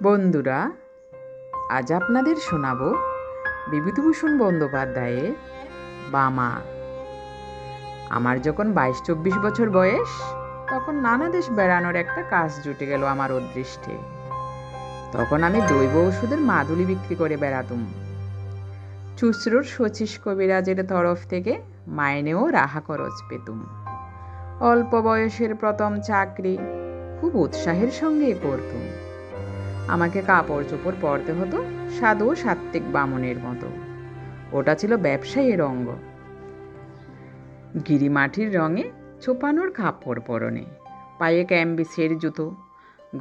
বন্ধুরা, আজ আপনাদের শোনাব বিভূতিভূষণ বন্দ্যোপাধ্যায়ের বামা। আমার যখন 22-24 বছর বয়স, তখন নানা দেশ বেড়ানোর একটা কাজ জুটে গেল আমার অদৃষ্টে। তখন আমি দৈব ওষুধের মাদুলি বিক্রি করে বেড়াতুম। চুচরোর শচীশ কবিরাজের তরফ থেকে মাইনেও রাহা খরচ পেতুম। অল্প বয়সের প্রথম চাকরি খুব উৎসাহের সঙ্গে করতুম। আমাকে কাপড় চোপড় পরতে হতো সাধু সাত্ত্বিক বামনের মতো। ওটা ছিল ব্যবসায়ীর অঙ্গ। গিরিমাটির রঙে ছোপানোর কাপড় পরনে, পায়ে ক্যাম্বিসের জুতো,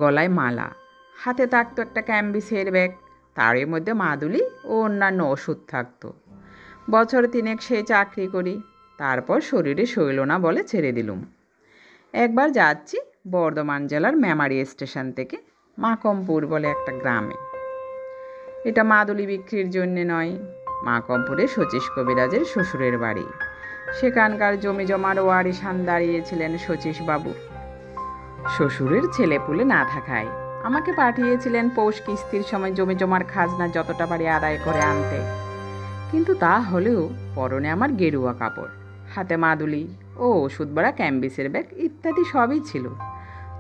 গলায় মালা, হাতে থাকতো একটা ক্যাম্বিসের ব্যাগ, তারই মধ্যে মাদুলি ও অন্যান্য ওষুধ থাকতো। বছর 3 সেই চাকরি করি, তারপর শরীরে সইল না বলে ছেড়ে দিলুম। একবার যাচ্ছি বর্ধমান জেলার মেমারি স্টেশন থেকে মাকমপুর বলে একটা গ্রামে। এটা মাদুলি বিক্রির জন্যে নয়, মাকমপুরে শচীশ কবিরাজের শ্বশুরের বাড়ি। সেখানকার জমি জমার ওয়ারিশান দাঁড়িয়েছিলেন শচীশবাবু। শ্বশুরের ছেলেপুলে না থাকায় আমাকে পাঠিয়েছিলেন পৌষ কিস্তির সময় জমি জমার খাজনা যতটা পারি আদায় করে আনতে। কিন্তু তা হলেও পরনে আমার গেরুয়া কাপড়, হাতে মাদুলি ও ওষুধ ভরা ক্যাম্বিসের ব্যাগ ইত্যাদি সবই ছিল।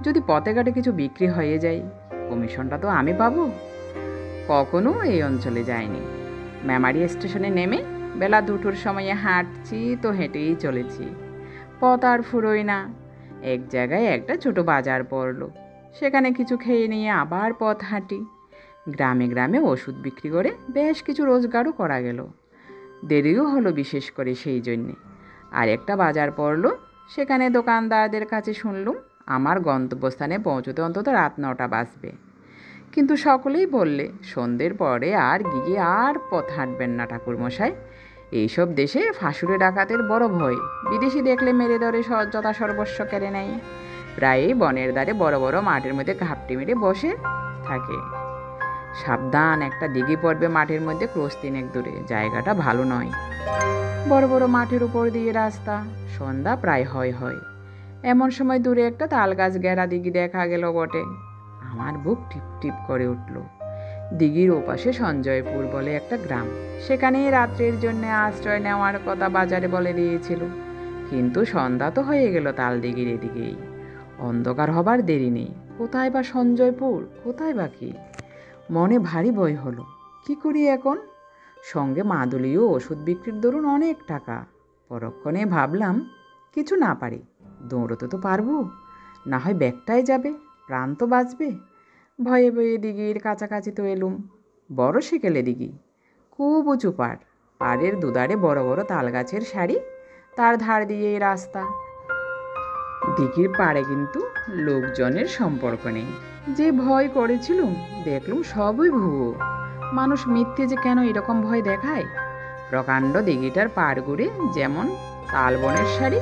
যদি পথে ঘাটে কিছু বিক্রি হয়ে যায়, কমিশনটা তো আমি পাবো। কখনো এই অঞ্চলে যাইনি। মেমারি স্টেশনে নেমে বেলা 2টোর সময়ে হাঁটছি তো হেঁটেই চলেছি। পথ আর ফুরোই না। এক জায়গায় একটা ছোট বাজার পড়ল, সেখানে কিছু খেয়ে নিয়ে আবার পথ হাঁটি। গ্রামে গ্রামে ওষুধ বিক্রি করে বেশ কিছু রোজগারও করা গেল। দেরিও হলো বিশেষ করে সেই জন্যে। আর একটা বাজার পড়ল, সেখানে দোকানদারদের কাছে শুনলুম আমার গন্তব্যস্থানে পৌঁছতে অন্তত রাত 9টা বাজবে। কিন্তু সকলেই বললে সন্ধ্যের পরে আর গিয়ে আর পথ হাঁটবেন না ঠাকুরমশাই। এইসব দেশে ফাঁসুরে ডাকাতের বড় ভয়, বিদেশি দেখলে মেরে ধরে যথা সর্বস্ব কেড়ে নেয়। প্রায়ই বনের ধারে বড় বড় মাঠের মধ্যে ঘাপটি মেরে বসে থাকে। সাবধান, একটা দিঘি পড়বে মাঠের মধ্যে ক্রোশ 3 দূরে, জায়গাটা ভালো নয়। বড় বড় মাঠের উপর দিয়ে রাস্তা, সন্ধ্যা প্রায় হয়। এমন সময় দূরে একটা তাল গাছ ঘেরা দিঘি দেখা গেল বটে। আমার বুক টিপ টিপ করে উঠল। দিঘির ওপাশে সঞ্জয়পুর বলে একটা গ্রাম, সেখানেই রাত্রির জন্য আশ্রয় নেওয়ার কথা বাজারে বলে দিয়েছিল। কিন্তু সন্ধ্যা তো হয়ে গেল তাল দিঘির এদিকেই। অন্ধকার হবার দেরি নেই। কোথায় বা সঞ্জয়পুর, কোথায় বা কি? মনে ভারী ভয় হলো। কি করি এখন? সঙ্গে মাদুলি ও ওষুধ বিক্রির দরুন অনেক টাকা। পরক্ষণে ভাবলাম, কিছু না পারি, দৌড়তে তো পারবো, না হয় ব্যাগটাই যাবে, প্রাণ তো বাঁচবে। ভয়ে ভয়ে দিঘির কাছাকাছি তো এলুম। বড় সেকেলে দিঘি, খুব উঁচু পাড়, পাড়ের দুধারে বড় বড় তাল গাছের সারি, তার ধার দিয়ে রাস্তা। দিঘির পাড়ে কিন্তু লোকজনের সম্পর্ক নেই। যে ভয় করেছিলুম, দেখলুম সবই ভুয়ো। মানুষ মিথ্যে যে কেন এরকম ভয় দেখায়। প্রকাণ্ড দিঘিটার পাড় ঘুরে যেমন তালবনের সারি,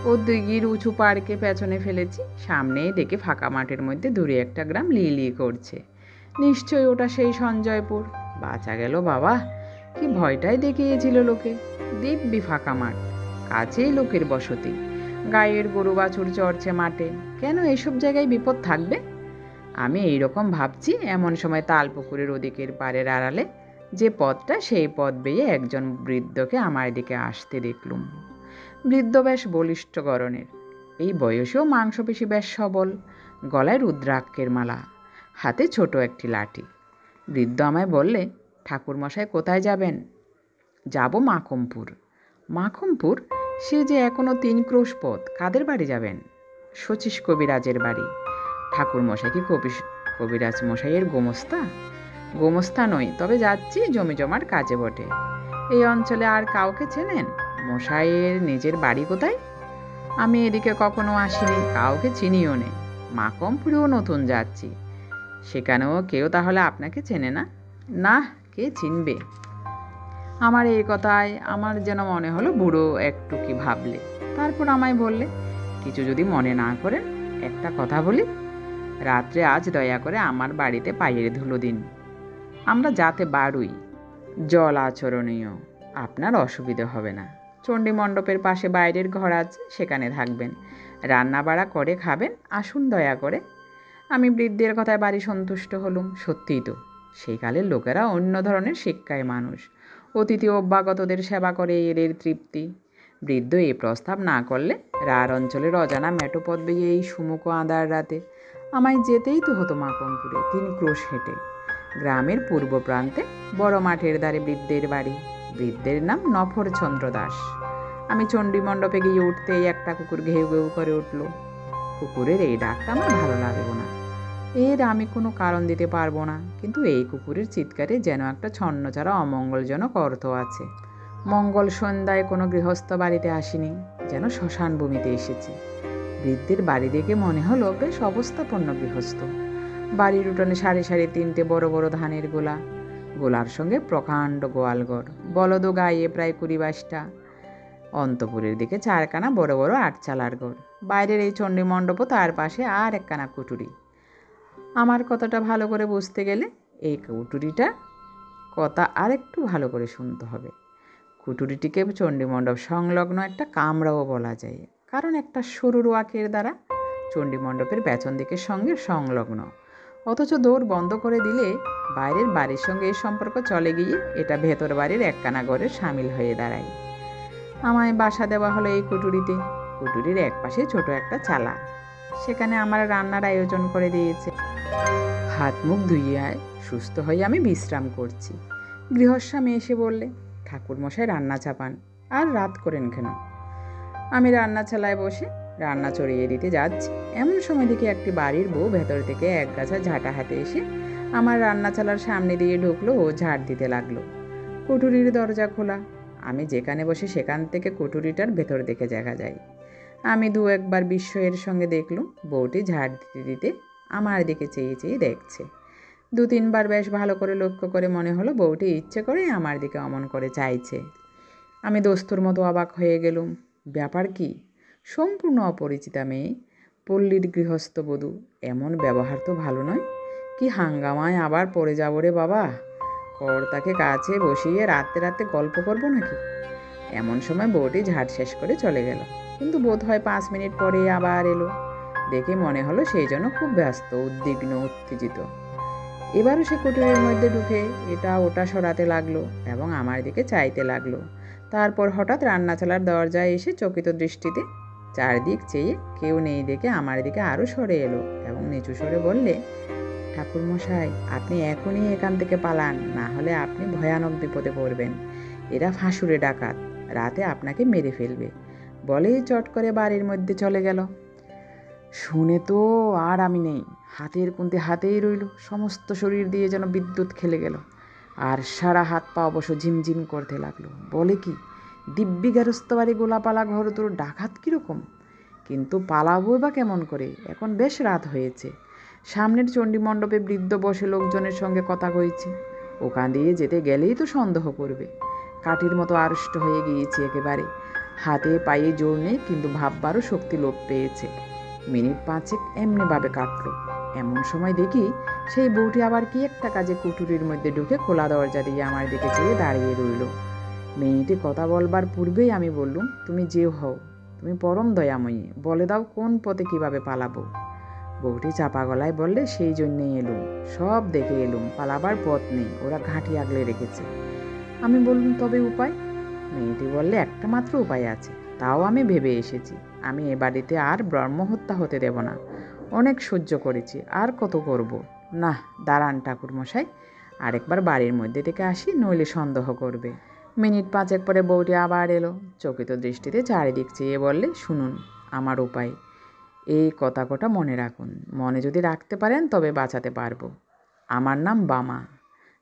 ও দিঘির উঁচু পাড়কে পেছনে ফেলেছি। সামনেই দেখি ফাঁকা মাঠের মধ্যে দূরে একটা গ্রাম লিলি করছে। নিশ্চয়ই ওটা সেই সঞ্জয়পুর। বাঁচা গেল বাবা, কি ভয়টাই দেখিয়েছিল লোকে। দিব্যি ফাঁকা মাঠ, কাছেই লোকের বসতি, গায়ের গরু বাছুর চড়ছে মাঠে। কেন এইসব জায়গায় বিপদ থাকবে? আমি এইরকম ভাবছি, এমন সময় তালপুকুরের ওদিকের পাড়ের আড়ালে যে পথটা, সেই পথ বেয়ে একজন বৃদ্ধকে আমার দিকে আসতে দেখলুম। বৃদ্ধ বেশ বলিষ্ঠ গড়নের, এই বয়সেও মাংসপেশি বেশ সবল, গলায় রুদ্রাক্ষের মালা, হাতে ছোট একটি লাঠি। বৃদ্ধ আমায় বললে, ঠাকুরমশাই কোথায় যাবেন? যাব মাকমপুর। মাকমপুর? সে যে এখনো 3 ক্রোশ পথ। কাদের বাড়ি যাবেন? শচীশ কবিরাজের বাড়ি। ঠাকুরমশাই কি কবিরাজ মশাইয়ের গোমস্তা? গোমস্তা নই, তবে যাচ্ছি জমি জমার কাজে বটে। এই অঞ্চলে আর কাউকে চেনেন? মশাইয়ের নিজের বাড়ি কোথায়? আমি এদিকে কখনো আসিনি, কাউকে চিনিও নেই। মাকমপুরেও নতুন যাচ্ছি, সেখানেও কেউ তাহলে আপনাকে চেনে না? না, কে চিনবে? আমার এই কথায় আমার যেন মনে হলো বুড়ো একটু কি ভাবলে। তারপর আমায় বললে, কিছু যদি মনে না করেন একটা কথা বলি। রাত্রে আজ দয়া করে আমার বাড়িতে পায়ের ধুলো দিন। আমরা যাতে বাড়ুই, জল আচরণীয়, আপনার অসুবিধে হবে না। চণ্ডী মণ্ডপের পাশে বাইরের ঘর আছে, সেখানে থাকবেন। রান্না বাড়া করে খাবেন, আসুন দয়া করে। আমি বৃদ্ধের কথায় বাড়ি সন্তুষ্ট হলুম। সত্যিই তো, সেই কালের লোকেরা অন্য ধরনের শিক্ষায় মানুষ। অতিথি অভ্যাগতদের সেবা করে এদের তৃপ্তি। বৃদ্ধ এই প্রস্তাব না করলে রার অঞ্চলের অজানা মেঠোপথ বেয়ে এই সুমুখো আঁধার রাতে আমায় যেতেই তো হতো মাকমপুরে 3 ক্রোশ হেঁটে। গ্রামের পূর্ব প্রান্তে বড় মাঠের ধারে বৃদ্ধের বাড়ি। বৃদ্ধের নাম নফরচন্দ্র দাস। আমি চণ্ডী মণ্ডপে গিয়ে উঠতেই একটা কুকুর ঘেউ ঘেউ করে উঠল। কুকুরের এই ডাকটা আমার ভালো লাগলো না। এর আমি কোনো কারণ দিতে পারবো না, কিন্তু এই কুকুরের চিৎকারে যেন একটা ছন্নছাড়া অমঙ্গলজনক অর্থ আছে। মঙ্গল সন্ধ্যায় কোনো গৃহস্থ বাড়িতে আসেনি, যেন শ্মশান ভূমিতে এসেছি। বৃদ্ধের বাড়ি দেখে মনে হলো বেশ অবস্থাপন্ন গৃহস্থ। বাড়ির উঠোনে সারি সারি 3টে বড় বড় ধানের গোলা, গোলার সঙ্গে প্রকাণ্ড গোয়ালঘর, বলদ গায়ে প্রায় 20-22টা। অন্তপুরের দিকে 4খানা বড় বড় 8চালার ঘর। বাইরের এই চণ্ডী মণ্ডপও, তার পাশে আর একখানা কুটুরি। আমার কথাটা ভালো করে বুঝতে গেলে এই কুটুরিটা কথা আর একটু ভালো করে শুনতে হবে। কুটুরিটিকে চণ্ডীমণ্ডপ সংলগ্ন একটা কামরাও বলা যায়, কারণ একটা সরু রোয়াকের দ্বারা চণ্ডীমণ্ডপের পেছন দিকের সঙ্গে সংলগ্ন। অথচ দৌড় বন্ধ করে দিলে বাইরের বাড়ির সঙ্গে এই সম্পর্ক চলে গিয়ে এটা ভেতর বাড়ির একখানা ঘরে সামিল হয়ে দাঁড়ায়। আমায় বাসা দেওয়া হলো এই কুটুরিতে। কুটুরির এক পাশে ছোট একটা চালা, সেখানে আমার রান্নার আয়োজন করে দিয়েছে। হাত মুখ ধুইয়ে সুস্থ হয়ে আমি বিশ্রাম করছি। গৃহস্বামী এসে বললে, ঠাকুরমশাই রান্না চাপান, আর রাত করেন কেন? আমি রান্নাছালায় বসে রান্না চড়িয়ে দিতে যাচ্ছি, এমন সময় দেখি একটি বাড়ির বউ ভেতর থেকে এক গাছা ঝাঁটা হাতে এসে আমার রান্নাছালার সামনে দিয়ে ঢুকলো ও ঝাড় দিতে লাগলো। কুটুরির দরজা খোলা। আমি যেখানে বসে সেখান থেকে কুটুরিটার ভেতর দেখে দেখা যায়। আমি 2-1বার বিস্ময়ের সঙ্গে দেখলুম বউটি ঝাড় দিতে দিতে আমার দিকে চেয়ে চেয়ে দেখছে। 2-3বার বেশ ভালো করে লক্ষ্য করে মনে হলো বউটি ইচ্ছে করে আমার দিকে অমন করে চাইছে। আমি দস্তুর মতো অবাক হয়ে গেলুম। ব্যাপার কি? সম্পূর্ণ অপরিচিতা মেয়ে, পল্লীর গৃহস্থ বধূ, এমন ব্যবহার তো ভালো নয়। কি হাঙ্গামায় আবার পড়ে যাবো রে বাবা! কর্তাকে কাছে বসিয়ে রাতে রাতে গল্প করবো নাকি? এমন সময় বউটি ঝাড় শেষ করে চলে গেল, কিন্তু বোধ হয় 5 মিনিট পরে আবার এলো। দেখে মনে হলো সেই জন্য খুব ব্যস্ত, উদ্বিগ্ন, উত্তেজিত। এবারও সে কুটুরির মধ্যে ঢুকে এটা ওটা সরাতে লাগলো এবং আমার দিকে চাইতে লাগলো। তারপর হঠাৎ রান্নাচালার দরজায় এসে চকিত দৃষ্টিতে চারদিক চেয়ে কেউ নেই দেখে আমার দিকে আরও সরে এলো এবং নিচু স্বরে বললে, ঠাকুরমশাই, আপনি এখনই এখান থেকে পালান, না হলে আপনি ভয়ানক বিপদে পড়বেন। এরা ফাঁসুরে ডাকাত, রাতে আপনাকে মেরে ফেলবে। বলেই চট করে বাড়ির মধ্যে চলে গেল। শুনে তো আর আমি নেই, হাতের কুন্তি হাতেই রইল, সমস্ত শরীর দিয়ে যেন বিদ্যুৎ খেলে গেল, আর সারা হাত পা অবশ্য ঝিমঝিম করতে লাগলো। বলে কি, দিব্যি গেরস্ত বাড়ি গোলাপালা ঘর তোর ডাকাত কীরকম? কিন্তু পালাবো বা কেমন করে? এখন বেশ রাত হয়েছে। সামনের চণ্ডী মণ্ডপে বৃদ্ধ বসে লোকজনের সঙ্গে কথা কইছে। ওখান দিয়ে যেতে গেলেই তো সন্দেহ করবে। কাঠির মতো আড়ষ্ট হয়ে গিয়েছি একেবারে। হাতে পায়ে জোর নেই, কিন্তু ভাববারও শক্তি লোপ পেয়েছে। মিনিট 5 এমনিভাবে কাটলো। এমন সময় দেখি সেই বউটি আবার কি একটা কাজে কুটুরির মধ্যে ঢুকে খোলা দরজা দিয়ে আমার দিকে চেয়ে দাঁড়িয়ে রইল। মেয়েটি কথা বলবার পূর্বেই আমি বললুম, তুমি যে হও, তুমি পরম দয়াময়ী, বলে দাও কোন পথে কিভাবে পালাবো। বউটি চাপা গলায় বললে, সেই জন্যেই এলুম, সব দেখে এলুম, পালাবার পথ নেই, ওরা ঘাঁটি আগলে রেখেছে। আমি বললুম, তবে উপায়? মেয়েটি বললে, একটা মাত্র উপায় আছে, তাও আমি ভেবে এসেছি। আমি এ বাড়িতে আর ব্রহ্মহত্যা হতে দেব না। অনেক সহ্য করেছি, আর কত করব? না, দাঁড়ান ঠাকুরমশাই, আরেকবার বাড়ির মধ্যে থেকে আসি, নইলে সন্দেহ করবে। মিনিট 5 পরে বউটি আবার এলো, চকিত দৃষ্টিতে চারিদিক চেয়ে বললে, শুনুন আমার উপায়। এই কথা কটা মনে রাখুন, মনে যদি রাখতে পারেন তবে বাঁচাতে পারবো। আমার নাম বামা,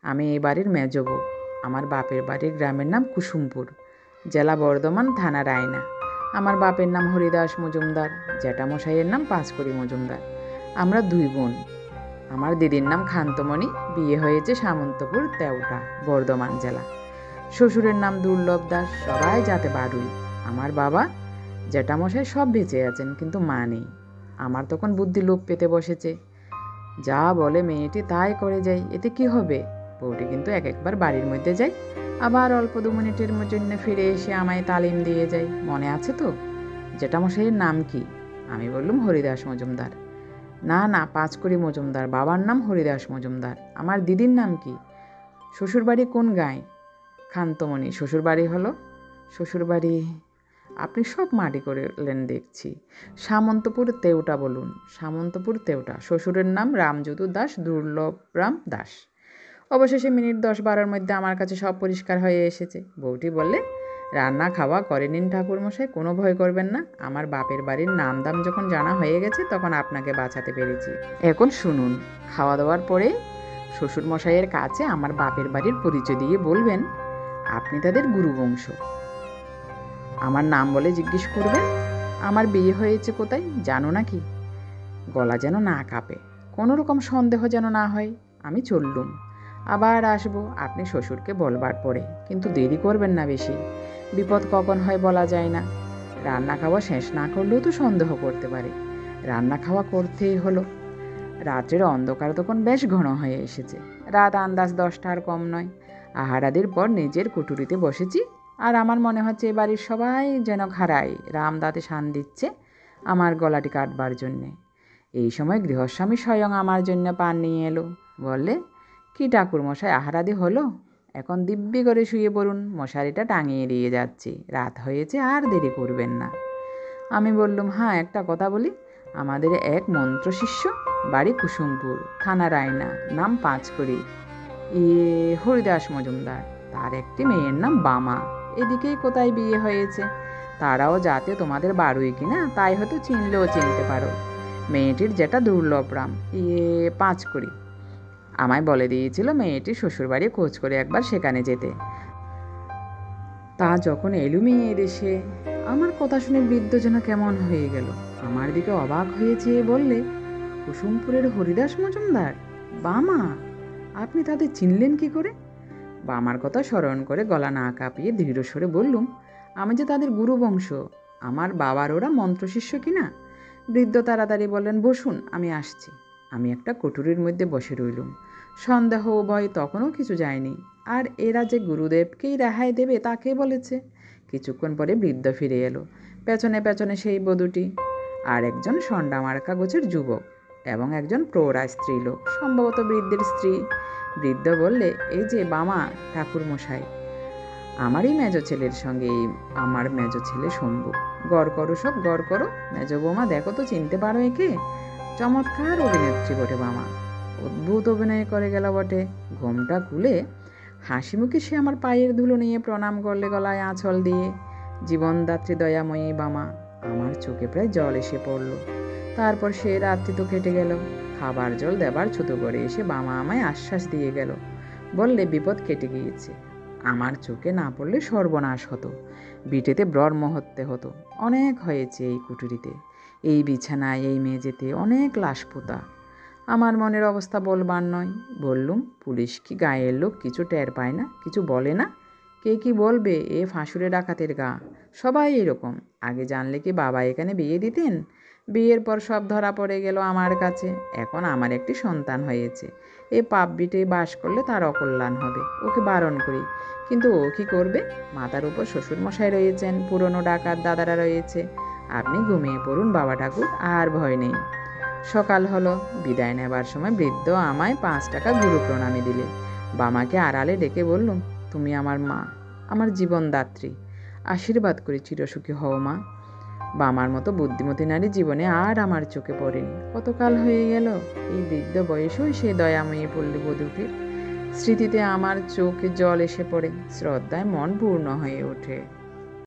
আমি এই বাড়ির মেজ বউ। আমার বাপের বাড়ির গ্রামের নাম কুসুমপুর, জেলা বর্ধমান, থানা রায়না। আমার বাপের নাম হরিদাস মজুমদার, জ্যাঠামশাইয়ের নাম পাঁচকড়ি মজুমদার। আমরা 2 বোন। আমার দিদির নাম খান্তমণি, বিয়ে হয়েছে সামন্তপুর, তেওটা, বর্ধমান জেলা। শ্বশুরের নাম দুর্লভ দাস, সবাই যাতে বাড়ুই। আমার বাবা জ্যাঠামশাই সব বেঁচে আছেন, কিন্তু মা নেই। আমার তখন বুদ্ধি লোপ পেতে বসেছে। যা বলে মেয়েটি তাই করে যাই, এতে কি হবে? বউটি কিন্তু একবার বাড়ির মধ্যে যাই, আবার অল্প 2 মিনিটের জন্য ফিরে এসে আমায় তালিম দিয়ে যায়। মনে আছে তো? জ্যাঠামশাইয়ের নাম কি? আমি বললুম, হরিদাস মজুমদার। না না, পাঁচকড়ি মজুমদার, বাবার নাম হরিদাস মজুমদার। আমার দিদির নাম কি? শ্বশুরবাড়ি কোন গাঁয়ে? খান্তমণি। শ্বশুরবাড়ি হলো? শ্বশুরবাড়ি আপনি সব মাটি করলেন দেখছি। সামন্তপুর তেওটা বলুন। সামন্তপুর তেওটা। শ্বশুরের নাম রামযদু দাস, দুর্লভরাম দাস। অবশেষে মিনিট 10-12-র মধ্যে আমার কাছে সব পরিষ্কার হয়ে এসেছে। বউটি বললে, রান্না খাওয়া করে নিন ঠাকুরমশাই, কোনো ভয় করবেন না। আমার বাপের বাড়ির নাম দাম যখন জানা হয়ে গেছে তখন আপনাকে বাঁচাতে পেরেছি। এখন শুনুন, খাওয়া দাওয়ার পরে শ্বশুরমশাইয়ের কাছে আমার বাপের বাড়ির পরিচয় দিয়ে বলবেন আপনি তাদের গুরুবংশ। আমার নাম বলে জিজ্ঞেস করবেন আমার বিয়ে হয়েছে কোথায় জানো নাকি। গলা যেন না কাঁপে, কোনো রকম সন্দেহ যেন না হয়। আমি চললুম। আবার আসবো আপনি শ্বশুরকে বলবার পরে, কিন্তু দেরি করবেন না বেশি। বিপদ কখন হয় বলা যায় না। রান্না খাওয়া শেষ না করলেও তো সন্দেহ করতে পারে। রান্না খাওয়া করতেই হলো। রাত্রের অন্ধকার তখন বেশ ঘন হয়ে এসেছে। রাত আন্দাজ 10টার কম নয়। আহারাদির পর নিজের কুঠুরিতে বসেছি, আর আমার মনে হচ্ছে এ বাড়ির সবাই যেন খাড়াই রামদাতে শান দিচ্ছে আমার গলাটি কাটবার জন্যে। এই সময় গৃহস্বামী স্বয়ং আমার জন্য পান নিয়ে এলো। বললে, কি ঠাকুরমশাই, আহারাদি হলো? এখন দিব্যি করে শুয়ে পড়ুন, মশারিটা টাঙিয়ে দিয়ে যাচ্ছি। রাত হয়েছে, আর দেরি করবেন না। আমি বললুম, হ্যাঁ, একটা কথা বলি। আমাদের এক মন্ত্র শিষ্য, বাড়ি কুসুমপুর, থানা রায়না, নাম পাঁচকড়ি, হরিদাস মজুমদার। তার একটি মেয়ের নাম বামা। এদিকেই কোথায় বিয়ে হয়েছে। তারাও যাতে তোমাদের বাড়ুই কিনা তাই হয়তো চিনলেও চিনতে পারো। মেয়েটির যেটা দুর্লভরাম, পাঁচকড়ি। আমায় বলে দিয়েছিল মেয়েটির শ্বশুরবাড়ি খোঁজ করে একবার সেখানে যেতে। তা যখন এলু মেয়ে এদেশে, আমার কথা শুনে বৃদ্ধ যেন কেমন হয়ে গেল। আমার দিকে অবাক হয়ে চেয়ে বললে, কুসুমপুরের হরিদাস মজুমদার, বামা, আপনি তাদের চিনলেন কি করে? বামার কথা স্মরণ করে গলা না কাঁপিয়ে দৃঢ় স্বরে বললুম, আমি যে তাদের গুরুবংশ। আমার বাবার ওরা মন্ত্রশিষ্য কিনা। বৃদ্ধ তাড়াতাড়ি বললেন, বসুন, আমি আসছি। আমি একটা কুঠুরির মধ্যে বসে রইলুম। সন্দেহ ভয় তখনও কিছু যায়নি। আর এরা যে গুরুদেবকেই রেহাই দেবে তা কে বলেছে। কিছুক্ষণ পরে বৃদ্ধ ফিরে এলো। পেছনে পেছনে সেই বধূটি, আর একজন সন্ডামার্কা গোছের যুবক এবং একজন প্রৌঢ়া স্ত্রীলোক, সম্ভবত বৃদ্ধের স্ত্রী। বৃদ্ধ বললে, এই যে বামা ঠাকুরমশাই, আমারই মেজ ছেলের সঙ্গে এই আমার মেজ ছেলে শম্ভু। গড় করো সব, গড় করো। মেজ বৌমা, দেখো তো চিনতে পারো একে? চমৎকার অভিনেত্রী বটে বামা, অদ্ভুত অভিনয় করে গেল বটে। ঘোমটা খুলে হাসি মুখে সে আমার পায়ের ধুলো নিয়ে প্রণাম করলে গলায় আঁচল দিয়ে। জীবনদাত্রী দয়াময়ী বামা। আমার চোখে প্রায় জল এসে পড়ল। তারপর সে রাত্রি তো কেটে গেল। খাবার জল দেবার ছুতো করে এসে বামা আমায় আশ্বাস দিয়ে গেল। বললে, বিপদ কেটে গিয়েছে। আমার চোখে না পড়লে সর্বনাশ হতো। বিটেতে ব্রহ্ম হত্যে হতো। অনেক হয়েছে এই কুঠুরিতে, এই বিছানায়, এই মেঝেতে অনেক লাশ পোতা। আমার মনের অবস্থা বলবার নয়। বললুম, পুলিশ কি গায়ের লোক কিছু টের পায় না, কিছু বলে না? কে কি বলবে, এ ফাঁসুরে ডাকাতের গা, সবাই এরকম। আগে জানলে কি বাবা এখানে বিয়ে দিতেন? বিয়ের পর সব ধরা পড়ে গেল আমার কাছে। এখন আমার একটি সন্তান হয়েছে। এ পাপ বিটে বাস করলে তার অকল্যাণ হবে। ওকে বারণ করি, কিন্তু ও কি করবে? মাথার উপর শ্বশুরমশাই রয়েছেন, পুরনো ডাকাত দাদারা রয়েছে। আপনি ঘুমিয়ে পড়ুন বাবা ঠাকুর, আর ভয় নেই। সকাল হলো। বিদায় নেবার সময় বৃদ্ধ আমায় 5 টাকা গুরু প্রণামী দিলে। বামাকে আড়ালে ডেকে বললুম, তুমি আমার মা, আমার জীবনদাত্রী। আশীর্বাদ করি চিরসুখী হও মা। বামার মতো বুদ্ধিমতী নারী জীবনে আর আমার চোখে পড়েনি। কতকাল হয়ে গেল। এই বৃদ্ধ বয়সেও সে দয়াময়ী পল্লী বধূটির স্মৃতিতে আমার চোখে জল এসে পড়ে। শ্রদ্ধায় মন পূর্ণ হয়ে ওঠে।